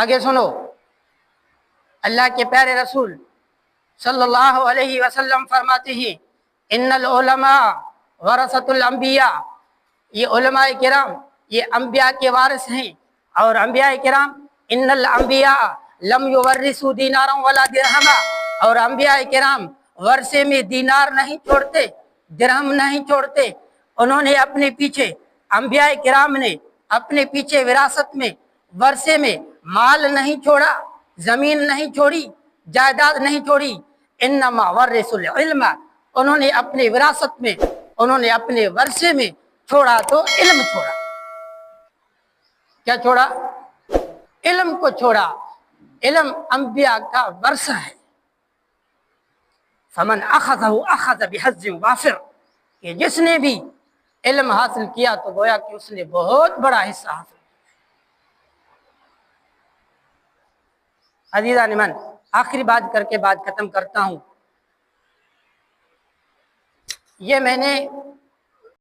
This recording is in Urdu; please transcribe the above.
آگے سنو، اللہ کے پیارے رسول صلی اللہ علیہ وسلم فرماتے ہیں ان العلماء ورثۃ الانبیاء، یہ علماء کرام یہ انبیاء کے وارث ہیں، اور انبیاء کرام ان الانبیاء لم یورثوا دینارا ولا درہما، اور انبیاء کرام ورثے میں دینار نہیں چھوڑتے، درہم نہیں چھوڑتے۔ انہوں نے اپنے پیچھے، انبیاء کرام نے اپنے پیچھے وراثت میں، ورثے میں مال نہیں چھوڑا، زمین نہیں چھوڑی، جائیداد نہیں چھوڑی۔ انما ورثوا العلم، انہوں نے اپنے وراثت میں، انہوں نے اپنے ورثے میں چھوڑا تو علم چھوڑا۔ کیا چھوڑا؟ علم کو چھوڑا۔ علم انبیاء کا ورثہ ہے۔ فمن اخذہ اخذ بحظ وافر، کہ جس نے بھی علم حاصل کیا تو گویا کہ اس نے بہت بڑا حصہ حاصل کیا۔ عزیزان من، آخری بات کر کے بات ختم کرتا ہوں۔ یہ میں نے